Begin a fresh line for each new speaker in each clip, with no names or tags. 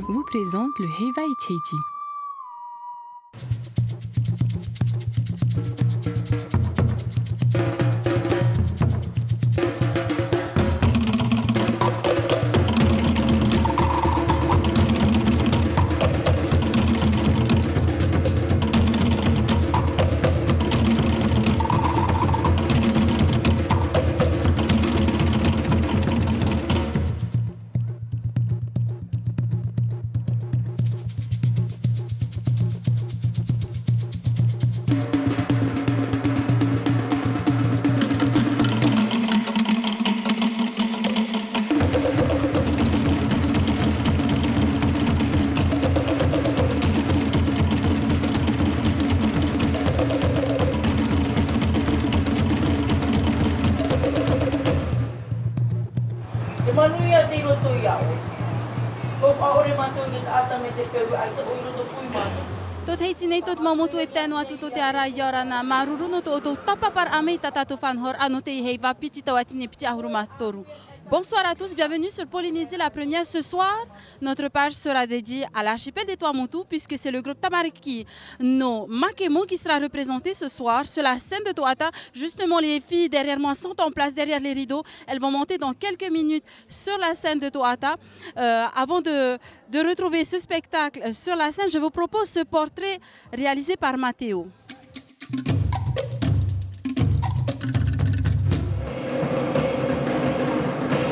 vous présente le Heiva Itaiti.
Tot heiti nei tot mamotu e tenu atu to te ara iora na maruruno to to tapa par ame tata to fanhor anote heiva piti tawatini piti ahuruma toru. Bonsoir à tous, bienvenue sur Polynésie la première ce soir. Notre page sera dédiée à l'archipel des Tuamotu puisque c'est le groupe Tamariki no Makemo qui sera représenté ce soir sur la scène de Toata. Justement, les filles derrière moi sont en place derrière les rideaux. Elles vont monter dans quelques minutes sur la scène de Toata. Avant de retrouver ce spectacle sur la scène, je vous propose ce portrait réalisé par Matteo.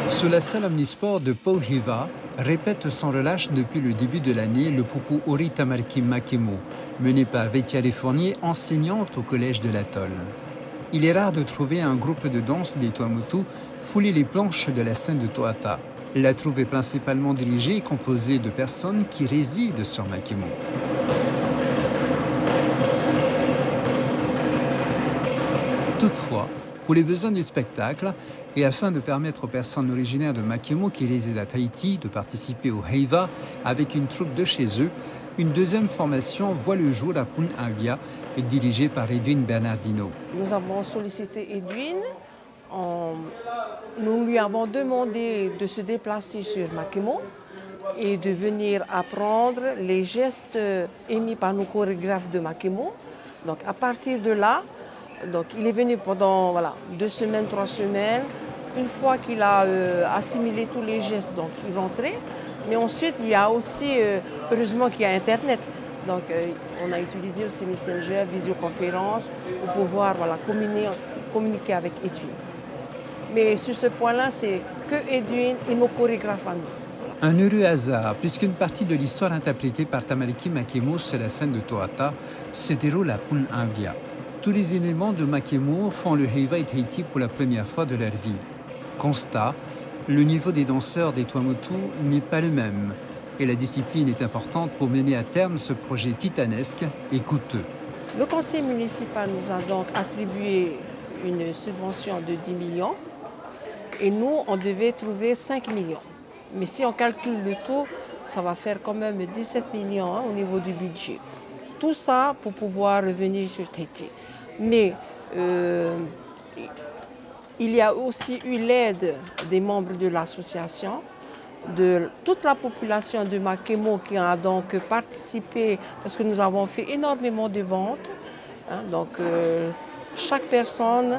Sur la salle omnisport de Pouhiva, répète sans relâche depuis le début de l'année le Pupu Ori Tamariki Makemo, mené par Vétiale Fournier, enseignante au collège de l'atoll. Il est rare de trouver un groupe de danse des Tuamotu fouler les planches de la scène de Toata. La troupe est principalement dirigée et composée de personnes qui résident sur Makemo. Toutefois, pour les besoins du spectacle, et afin de permettre aux personnes originaires de Makemo qui résident à Tahiti de participer au Heiva avec une troupe de chez eux, une deuxième formation voit le jour à Pun'avia, dirigée par Edwin Bernardino.
Nous avons sollicité Edwin. Nous lui avons demandé de se déplacer sur Makemo et de venir apprendre les gestes émis par nos chorégraphes de Makemo. Donc à partir de là, donc, il est venu pendant 2 semaines, 3 semaines. Une fois qu'il a assimilé tous les gestes, donc il rentrait. Mais ensuite, il y a aussi, heureusement qu'il y a Internet. Donc, on a utilisé aussi Messenger, visioconférence, pour pouvoir communiquer avec Edwin. Mais sur ce point-là, c'est que Edwin et nos chorégraphes à nous.
Un heureux hasard, puisqu'une partie de l'histoire interprétée par Tamariki Makemo sur la scène de Toata se déroule à Pun'avia. Tous les éléments de Makemo font le Heiva Itaiti pour la première fois de leur vie. Constat, le niveau des danseurs des Tuamotu n'est pas le même et la discipline est importante pour mener à terme ce projet titanesque et coûteux.
Le conseil municipal nous a donc attribué une subvention de 10 millions et nous, on devait trouver 5 millions. Mais si on calcule le tout, ça va faire quand même 17 millions au niveau du budget. Tout ça pour pouvoir revenir sur Tahiti. Mais il y a aussi eu l'aide des membres de l'association, de toute la population de Makemo qui a donc participé, parce que nous avons fait énormément de ventes. Donc chaque personne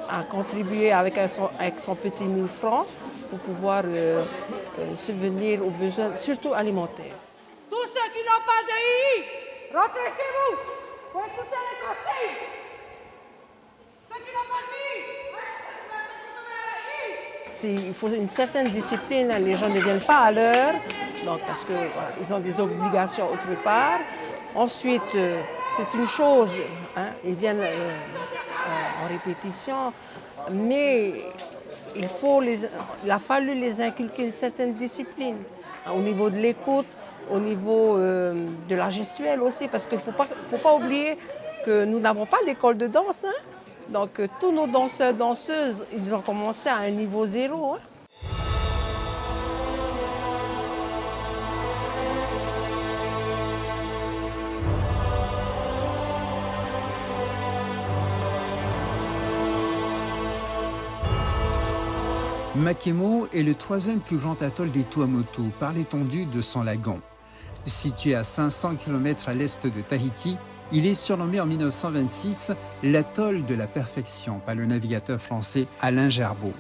a contribué avec son petit 1000 francs pour pouvoir subvenir aux besoins, surtout alimentaires.
Tous ceux qui n'ont pas de I, rentrez chez vous pour écouter les consignes. Ceux qui n'ont pas de I,
il faut une certaine discipline, les gens ne viennent pas à l'heure, donc parce qu'ils ont des obligations autre part. Ensuite, c'est une chose, ils viennent en répétition, mais il a fallu les inculquer une certaine discipline au niveau de l'écoute, au niveau de la gestuelle aussi, parce qu'il ne faut pas oublier que nous n'avons pas d'école de danse. Donc tous nos danseurs, danseuses, ils ont commencé à un niveau 0.
Makemo est le troisième plus grand atoll des Tuamotu par l'étendue de son lagon. Situé à 500 km à l'est de Tahiti, il est surnommé en 1926 l'atoll de la perfection par le navigateur français Alain Gerbaud.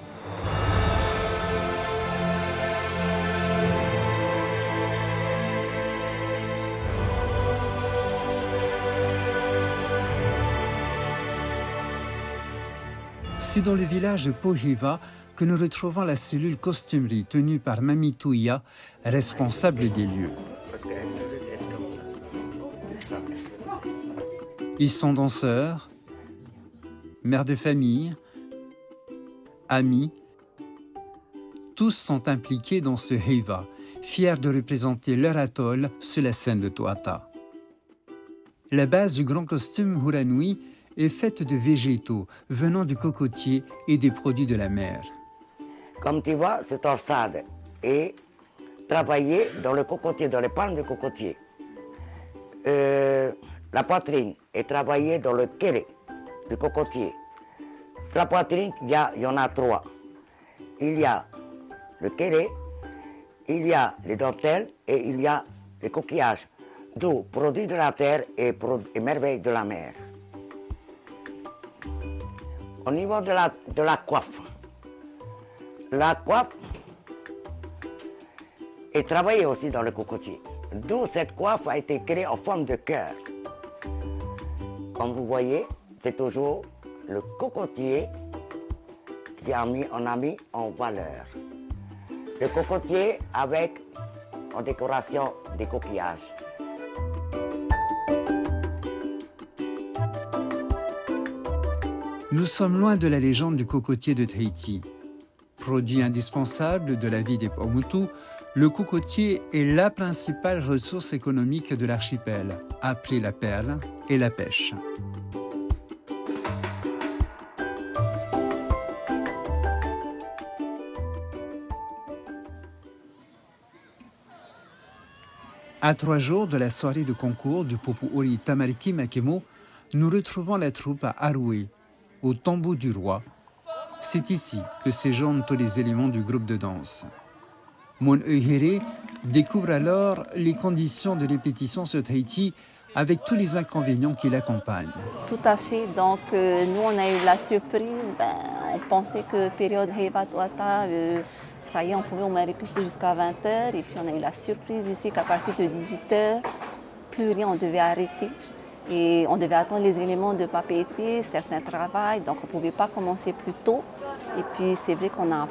C'est dans le village de Pohiva que nous retrouvons la cellule costumerie tenue par Mami Touya, responsable des lieux. Ils sont danseurs, mères de famille, amis. Tous sont impliqués dans ce heiva, fiers de représenter leur atoll sur la scène de Toata. La base du grand costume Huranui est faite de végétaux venant du cocotier et des produits de la mer.
Comme tu vois, ce torsade est travaillé dans le cocotier, dans les palmes de cocotier. La poitrine est travaillée dans le kéré du cocotier. La poitrine, il y en a trois. Il y a le kéré, il y a les dentelles et il y a les coquillages. D'où produits de la terre et merveilles de la mer. Au niveau de la coiffe est travaillée aussi dans le cocotier. D'où cette coiffe a été créée en forme de cœur. Comme vous voyez, c'est toujours le cocotier on a mis en valeur. Le cocotier avec en décoration des coquillages.
Nous sommes loin de la légende du cocotier de Tahiti. Produit indispensable de la vie des Paumotu, le cocotier est la principale ressource économique de l'archipel, après la perle et la pêche. À 3 jours de la soirée de concours du Pupu Ori Tamariki Makemo, nous retrouvons la troupe à Aroué, au tombeau du roi. C'est ici que séjournent tous les éléments du groupe de danse. Mon Euhere découvre alors les conditions de répétition sur Tahiti avec tous les inconvénients qui l'accompagnent.
Tout à fait. Donc, nous, on a eu la surprise. On pensait que période Heiva Toata, ça y est, on pouvait au moins répéter jusqu'à 20h. Et puis, on a eu la surprise ici qu'à partir de 18h, plus rien, on devait arrêter. Et on devait attendre les éléments de papeterie, certains travaillent, donc on ne pouvait pas commencer plus tôt. Et puis c'est vrai qu'on n'a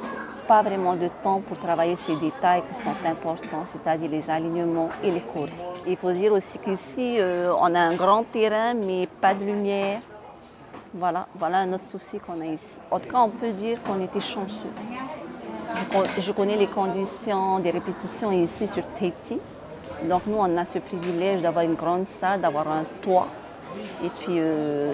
pas vraiment de temps pour travailler ces détails qui sont importants, c'est-à-dire les alignements et les cours. Il faut dire aussi qu'ici, on a un grand terrain, mais pas de lumière. Voilà un autre souci qu'on a ici. En tout cas, on peut dire qu'on était chanceux. Je connais les conditions des répétitions ici sur Tahiti. Donc nous, on a ce privilège d'avoir une grande salle, d'avoir un toit. Et puis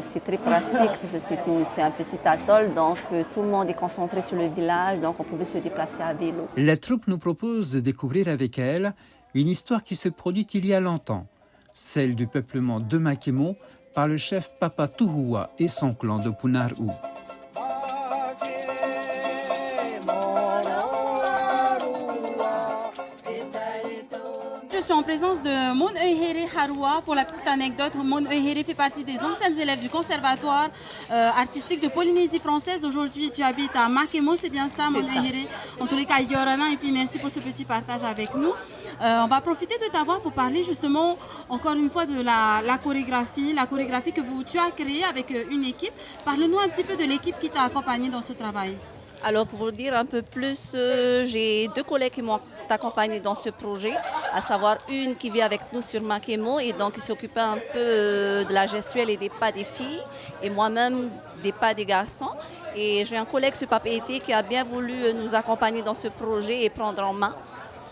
c'est très pratique, parce que c'est un petit atoll, donc tout le monde est concentré sur le village, donc on pouvait se déplacer à vélo.
La troupe nous propose de découvrir avec elle une histoire qui se produit il y a longtemps, celle du peuplement de Makemo par le chef Papa Tuhua et son clan de Punaru.
Je suis en présence de Mon Euhere Harua. Pour la petite anecdote, Mon Euhere fait partie des anciennes élèves du conservatoire artistique de Polynésie française. Aujourd'hui, tu habites à Makemo, c'est bien ça, Mon Euhere? En tous les cas, Yorana, et puis merci pour ce petit partage avec nous. On va profiter de t'avoir pour parler justement, encore une fois, de la chorégraphie que tu as créée avec une équipe. Parle-nous un petit peu de l'équipe qui t'a accompagné dans ce travail.
Alors pour vous dire un peu plus, j'ai 2 collègues qui m'ont accompagné dans ce projet, à savoir une qui vit avec nous sur Makemo et donc qui s'occupait un peu de la gestuelle et des pas des filles et moi-même des pas des garçons. Et j'ai un collègue sur Papeete qui a bien voulu nous accompagner dans ce projet et prendre en main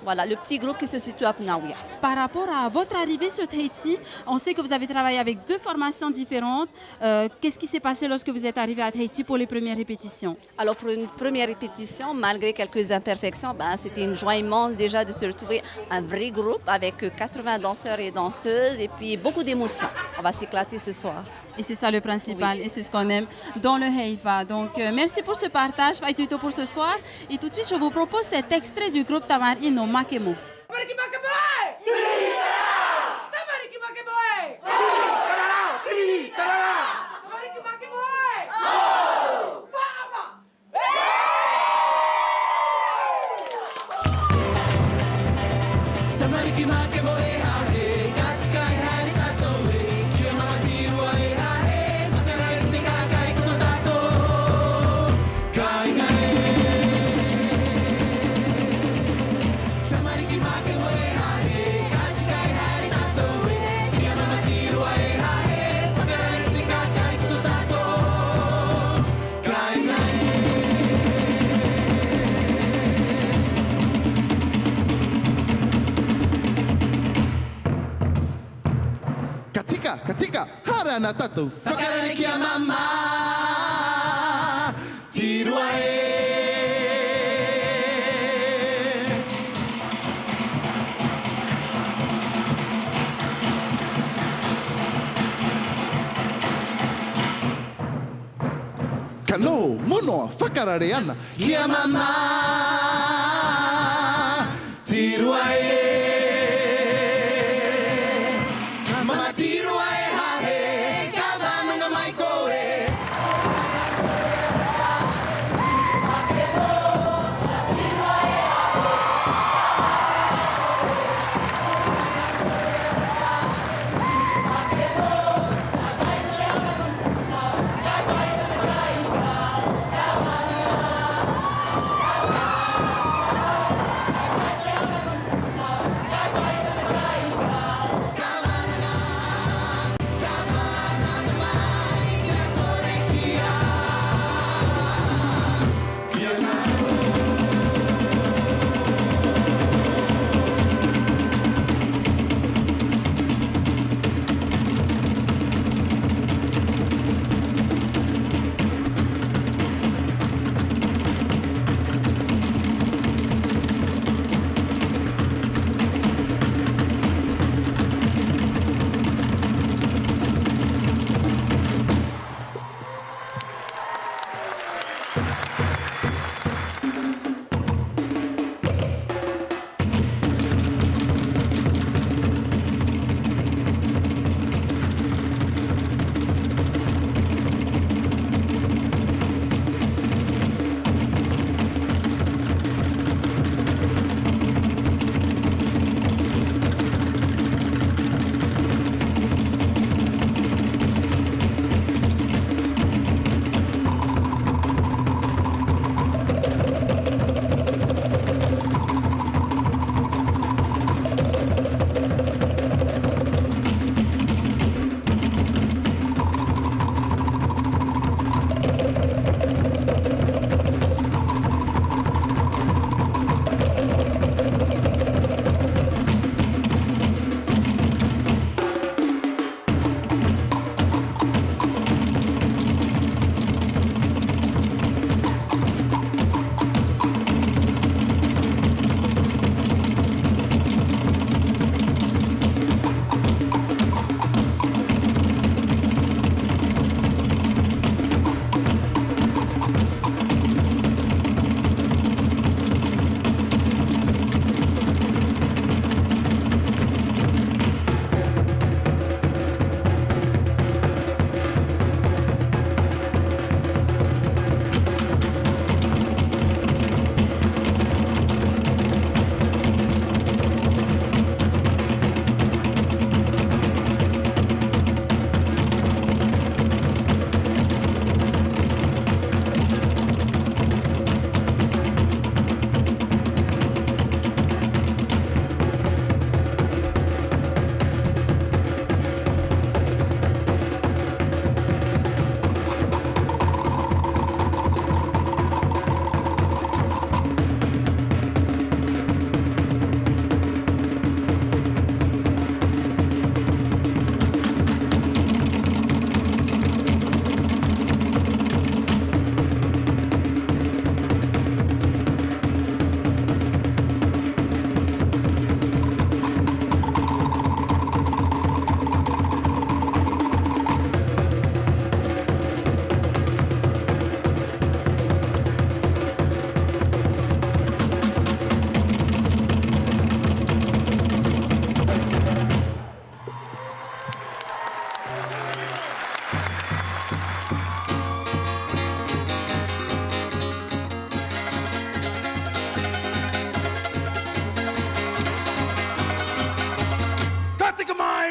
Voilà, le petit groupe qui se situe à Punaouia.
Par rapport à votre arrivée sur Tahiti, on sait que vous avez travaillé avec 2 formations différentes. Qu'est-ce qui s'est passé lorsque vous êtes arrivé à Tahiti pour les premières répétitions?
Alors pour une première répétition, malgré quelques imperfections, c'était une joie immense déjà de se retrouver un vrai groupe avec 80 danseurs et danseuses et puis beaucoup d'émotions. On va s'éclater ce soir.
Et c'est ça le principal,
Oui.
et c'est ce qu'on aime dans le Heiva. Donc merci pour ce partage, Faituito pour ce soir. Et tout de suite, je vous propose cet extrait du groupe Tamarino Makemo.
Tamariki Makemo! Tamariki Makemo! Tamariki Makemo! Fama!
Tamariki Makemo hahe, Katsukai hari kato e, Kiyama tiru ai hahe, Makarare te kakai koto tato, kai ngai. Tamariki Makemo hahe, Katsukai hari kato e, Kiyama tiru ai hahe, Makarare te kakai koto tato, kai ngai. Katika, harana tatu, whakarariki a mama, tirua e. Kalo, monoa, whakarare ana, ki a mama, tirua e. Mama tirua e hahe, ka whananga mai koe.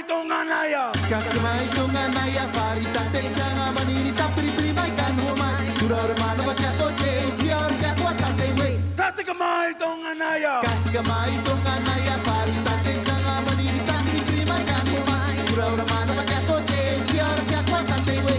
tonganaya farita te changa manini tapri prima kan homai turar mano bakato te kiar ka kwata te we katika mai tonganaya farita te changa manini tapri prima kan homai turar mano bakato te kiar ka kwata te we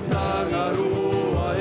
Tangaroa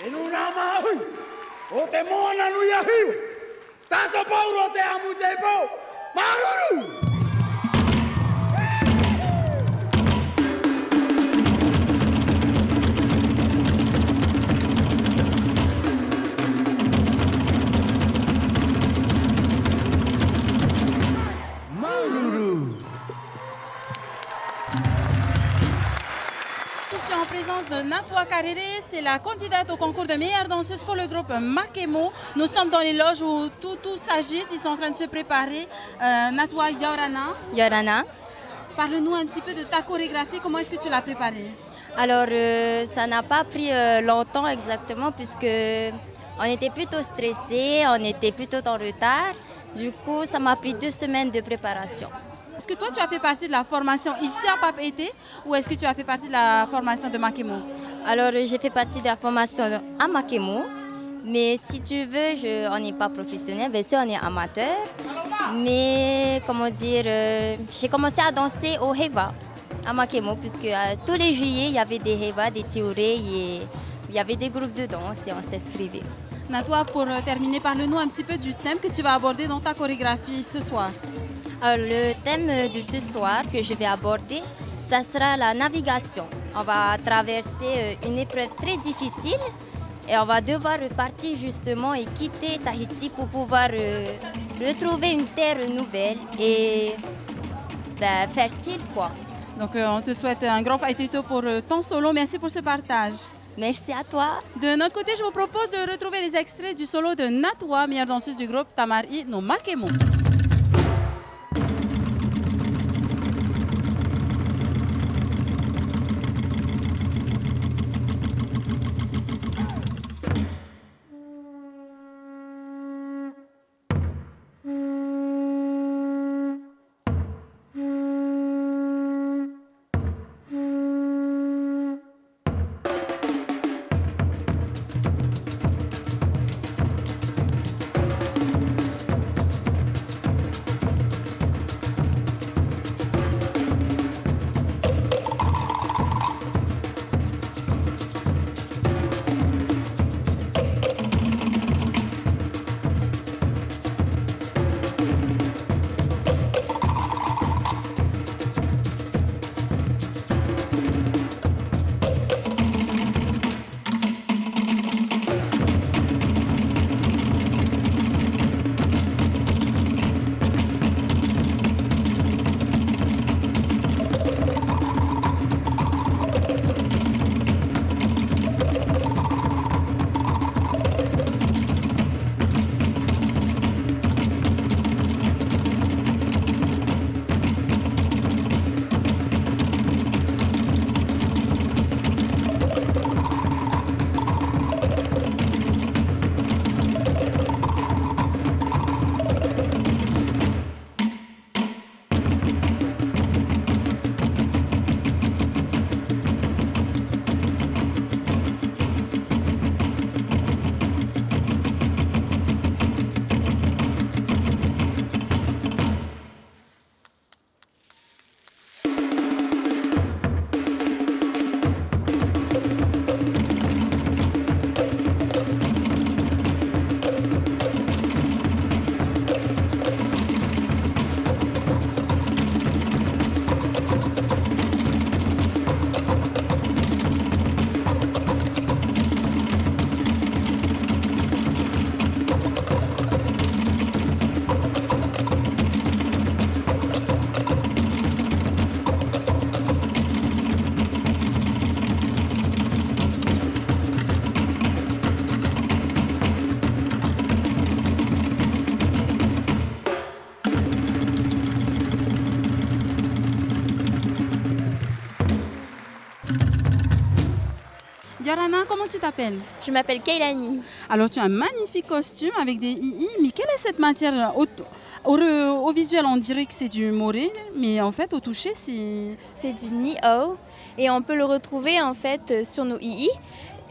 Enunama hui. O te moana nuia hiu. Tato pauro te amu te po. Maruru.
Je suis en présence de Natwa Karere, c'est la candidate au concours de meilleure danseuse pour le groupe Makemo. Nous sommes dans les loges où tout s'agite, ils sont en train de se préparer. Natwa Yorana.
Yorana.
Parle-nous un petit peu de ta chorégraphie, comment est-ce que tu l'as préparée?
Alors, ça n'a pas pris longtemps exactement puisque on était plutôt stressés, on était plutôt en retard. Du coup, ça m'a pris 2 semaines de préparation.
Est-ce que toi, tu as fait partie de la formation ici à Pape Été ou est-ce que tu as fait partie de la formation de Makemo?
Alors, j'ai fait partie de la formation à Makemo, mais si tu veux, on n'est pas professionnel, bien sûr, on est amateur. Mais, comment dire, j'ai commencé à danser au Heva, à Makemo, puisque tous les juillet, il y avait des Heva, des Tioré, et il y avait des groupes de danse et on s'inscrivait.
Natwa, pour terminer, parle-nous un petit peu du thème que tu vas aborder dans ta chorégraphie ce soir.
Alors, le thème de ce soir que je vais aborder, ça sera la navigation. On va traverser une épreuve très difficile et on va devoir repartir justement et quitter Tahiti pour pouvoir retrouver une terre nouvelle et fertile, quoi.
Donc, on te souhaite un grand faitito pour ton solo. Merci pour ce partage.
Merci à toi.
De notre côté, je vous propose de retrouver les extraits du solo de Natwa, meilleure danseuse du groupe Tamari no Makemo. Yarana, comment tu t'appelles?
Je m'appelle Kailani.
Alors tu as un magnifique costume avec des i, mais quelle est cette matière? Au visuel, on dirait que c'est du moré, mais en fait, au toucher, c'est...
C'est du Ni-O et on peut le retrouver en fait sur nos i,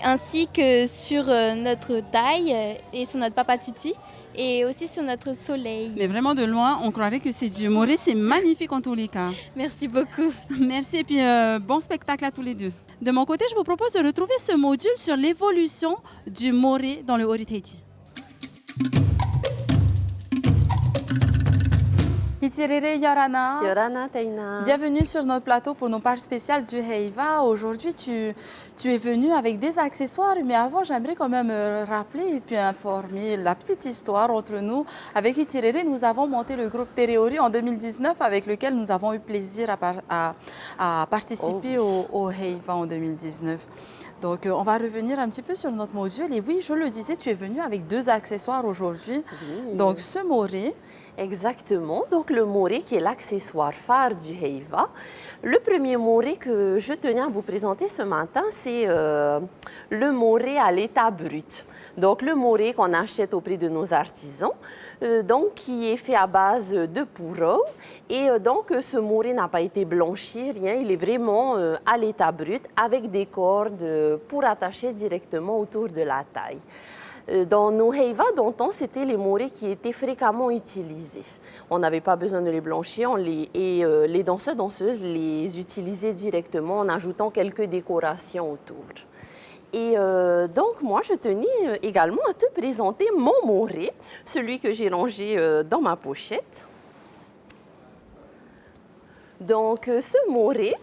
ainsi que sur notre taille et sur notre papatiti et aussi sur notre soleil.
Mais vraiment de loin, on croirait que c'est du moré, c'est magnifique en tous les cas.
Merci beaucoup.
Merci et puis bon spectacle à tous les deux. De mon côté, je vous propose de retrouver ce module sur l'évolution du moré dans le Ori Tahiti. Itirere Yorana.
Yorana Teina.
Bienvenue sur notre plateau pour nos pages spéciales du Heiva. Aujourd'hui, tu es venu avec des accessoires, mais avant, j'aimerais quand même rappeler et puis informer la petite histoire entre nous. Avec Itirere, nous avons monté le groupe Tereori en 2019, avec lequel nous avons eu plaisir à participer au Heiva en 2019. Donc, on va revenir un petit peu sur notre module. Et oui, je le disais, tu es venu avec 2 accessoires aujourd'hui. Oui. Donc, ce moré.
Exactement. Donc, le moré qui est l'accessoire phare du Heiva. Le premier moré que je tenais à vous présenter ce matin, c'est le moré à l'état brut. Donc, le moré qu'on achète auprès de nos artisans, donc qui est fait à base de pourreau. Et donc, ce moré n'a pas été blanchi, rien. Il est vraiment à l'état brut avec des cordes pour attacher directement autour de la taille. Dans nos Heiva d'antan, c'était les morés qui étaient fréquemment utilisés. On n'avait pas besoin de les blanchir les danseurs-danseuses les utilisaient directement en ajoutant quelques décorations autour. Et donc, moi, je tenais également à te présenter mon moré, celui que j'ai rangé dans ma pochette. Donc, ce moré,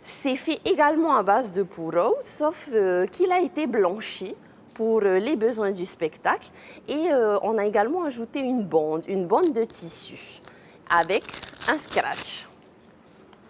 c'est fait également à base de pourreau, sauf qu'il a été blanchi pour les besoins du spectacle. Et on a également ajouté une bande de tissu avec un scratch.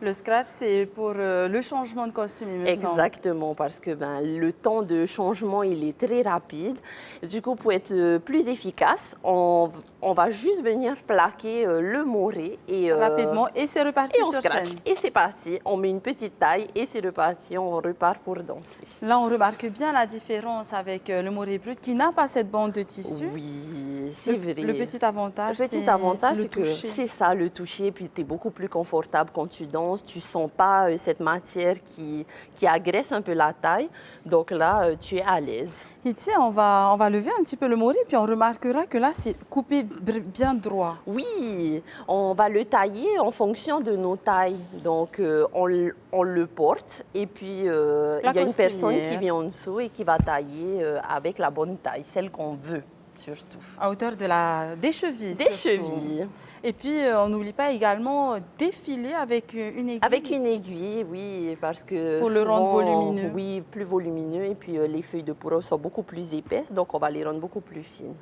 Le scratch, c'est pour le changement de costume, il me semble.
Exactement, parce que le temps de changement, il est très rapide. Du coup, pour être plus efficace, on va juste venir plaquer le moré.
Rapidement, et c'est reparti sur scène.
Et c'est parti, on met une petite taille et c'est reparti, on repart pour danser.
Là, on remarque bien la différence avec le moré brut qui n'a pas cette bande de tissu.
Oui, c'est vrai.
Le petit avantage,
c'est que c'est ça, le toucher, puis tu es beaucoup plus confortable quand tu danses. Tu ne sens pas cette matière qui agresse un peu la taille. Donc là, tu es à l'aise.
Ici, on va lever un petit peu le moré, puis on remarquera que là, c'est coupé bien droit.
Oui, on va le tailler en fonction de nos tailles. Donc, on le porte et puis il y a une personne qui vient en dessous et qui va tailler avec la bonne taille, celle qu'on veut. Surtout.
À hauteur des chevilles.
Des chevilles.
Et puis, on n'oublie pas également défiler avec une aiguille.
Avec une aiguille, oui, parce que
pour le rendre volumineux.
Oui, plus volumineux. Et puis, les feuilles de pourreau sont beaucoup plus épaisses, donc on va les rendre beaucoup plus fines.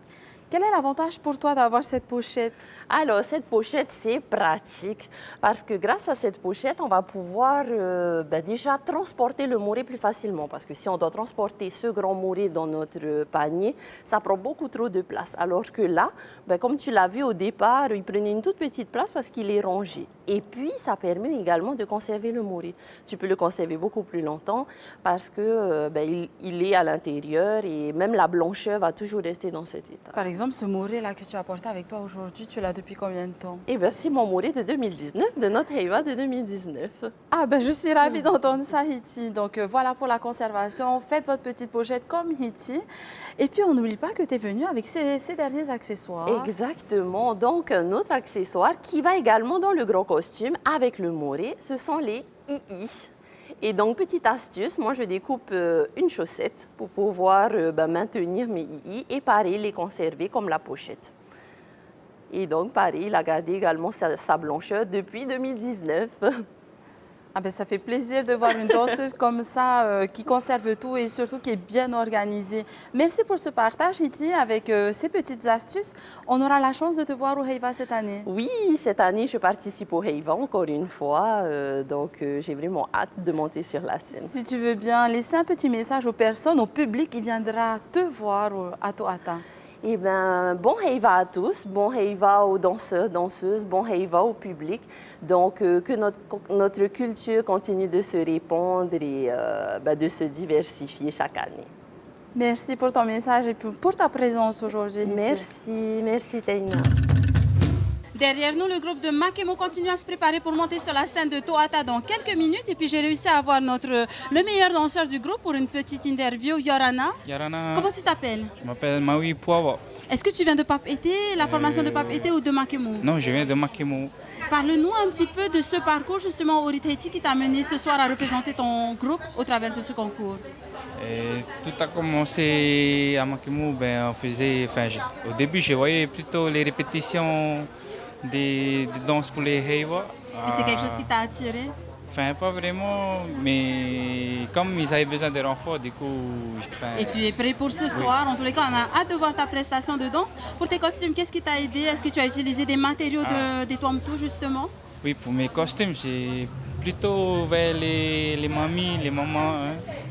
Quel est l'avantage pour toi d'avoir cette pochette?
Alors, cette pochette, c'est pratique parce que grâce à cette pochette, on va pouvoir déjà transporter le moré plus facilement. Parce que si on doit transporter ce grand moré dans notre panier, ça prend beaucoup trop de place. Alors que là, comme tu l'as vu au départ, il prenait une toute petite place parce qu'il est rangé. Et puis, ça permet également de conserver le moré. Tu peux le conserver beaucoup plus longtemps parce que il est à l'intérieur et même la blancheur va toujours rester dans cet état.
Par exemple, ce moré-là que tu as porté avec toi aujourd'hui, tu l'as depuis combien de temps?
Eh bien, c'est mon moré de 2019, de notre Heiva de 2019.
Ah, je suis ravie d'entendre ça, Hiti. Donc, voilà pour la conservation. Faites votre petite pochette comme Hiti. Et puis, on n'oublie pas que tu es venu avec ces derniers accessoires.
Exactement. Donc, un autre accessoire qui va également dans le grand costume avec le moré, ce sont les II. Et donc, petite astuce, moi je découpe une chaussette pour pouvoir maintenir mes II et pareil, les conserver comme la pochette. Et donc, pareil, il a gardé également sa blancheur depuis 2019.
Ah ça fait plaisir de voir une danseuse comme ça qui conserve tout et surtout qui est bien organisée. Merci pour ce partage, Hiti, avec ces petites astuces. On aura la chance de te voir au Heiva cette année.
Oui, cette année, je participe au Heiva encore une fois. Donc, j'ai vraiment hâte de monter sur la scène.
Si tu veux bien laisser un petit message aux personnes, au public qui viendra te voir à Toata.
Eh bien, bon Heiva à tous, bon Heiva aux danseurs, danseuses, bon Heiva au public. Donc, que notre culture continue de se répandre et de se diversifier chaque année.
Merci pour ton message et pour ta présence aujourd'hui.
Merci Teina.
Derrière nous, le groupe de Makemo continue à se préparer pour monter sur la scène de Toata dans quelques minutes. Et puis j'ai réussi à avoir le meilleur danseur du groupe pour une petite interview, Yorana.
Yorana.
Comment tu t'appelles?
Je m'appelle Maui Puavo.
Est-ce que tu viens de Pape-Été, la formation de Pape-Été ou de Makemo?
Non, je viens de Makemo.
Parle-nous un petit peu de ce parcours justement au Tahiti qui t'a mené ce soir à représenter ton groupe au travers de ce concours.
Tout a commencé à Makemo, au début je voyais plutôt les répétitions des danses pour les Heiva.
Et c'est quelque chose qui t'a attiré?
Enfin, pas vraiment, mais comme ils avaient besoin de renforts, du coup...
Et tu es prêt pour ce soir? En tous les cas, on a hâte de voir ta prestation de danse. Pour tes costumes, qu'est-ce qui t'a aidé? Est-ce que tu as utilisé des matériaux des Tuamtu, justement?
Oui, pour mes costumes, c'est plutôt vers les mamies, les mamans.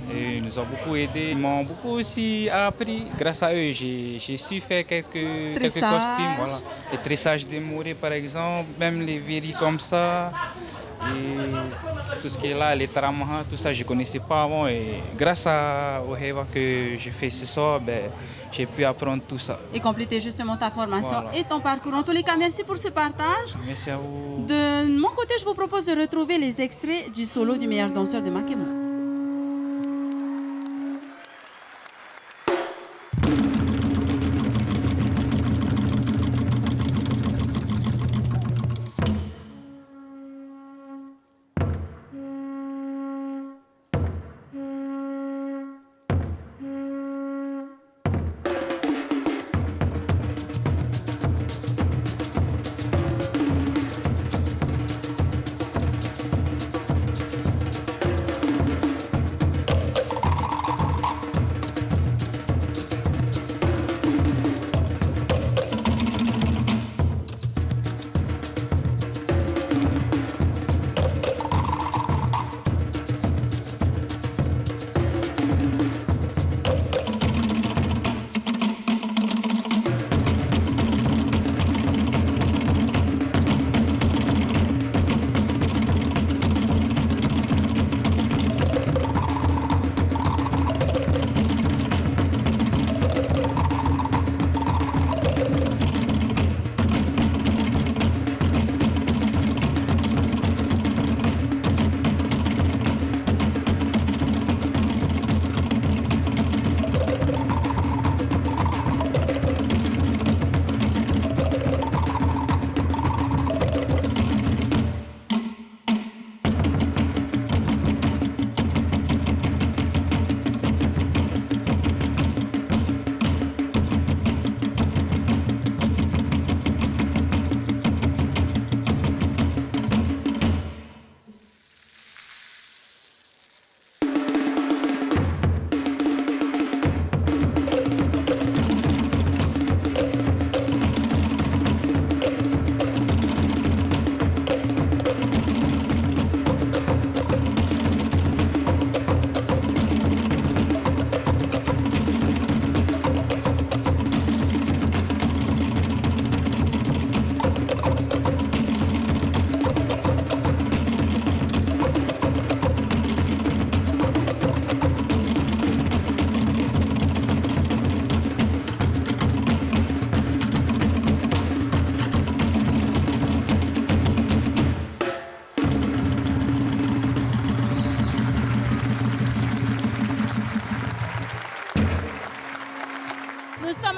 Et ils nous ont beaucoup aidés. Ils m'ont beaucoup aussi appris. Grâce à eux, j'ai su faire quelques costumes. Voilà. Les tressages des mourets, par exemple, même les viris comme ça. Et tout ce qui est là, les taramaha, tout ça, je ne connaissais pas avant. Et grâce au Heiva que j'ai fait ce soir, j'ai pu apprendre tout ça.
Et compléter justement ta formation et ton parcours. En tous les cas, merci pour ce partage.
Merci à vous.
De mon côté, je vous propose de retrouver les extraits du solo du meilleur danseur de Makemo.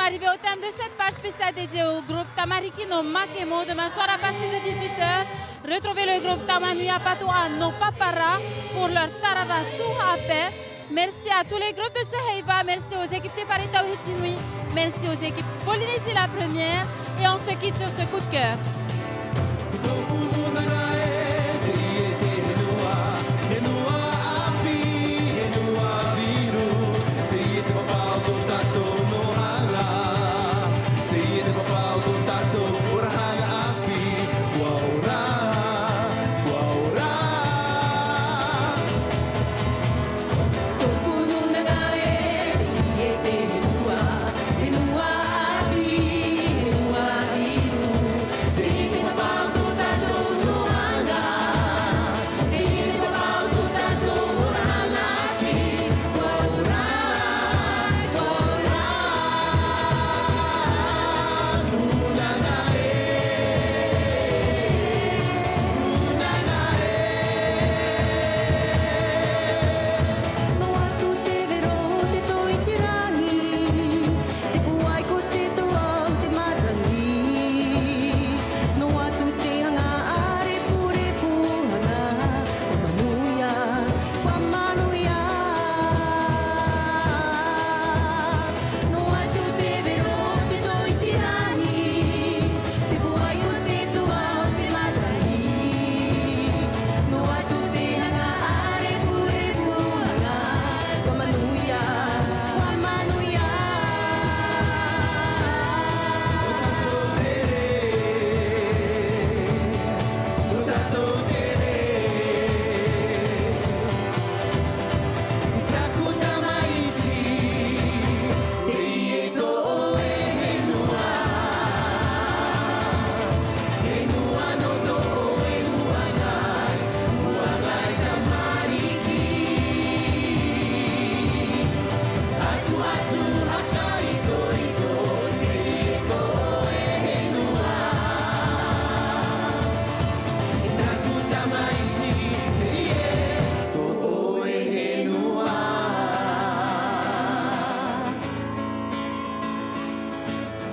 Arrivé au terme de cette page spéciale dédiée au groupe Tamarikino Makemo. Demain soir à partir de 18h, retrouvez le groupe Tamanuya Patoa no Papara pour leur Tarava Touhape. Merci à tous les groupes de ce Heiva, merci aux équipes Tefarita Hitinui, merci aux équipes Polynésie la première et on se quitte sur ce coup de cœur.
Wow.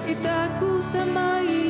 i tā kūta mai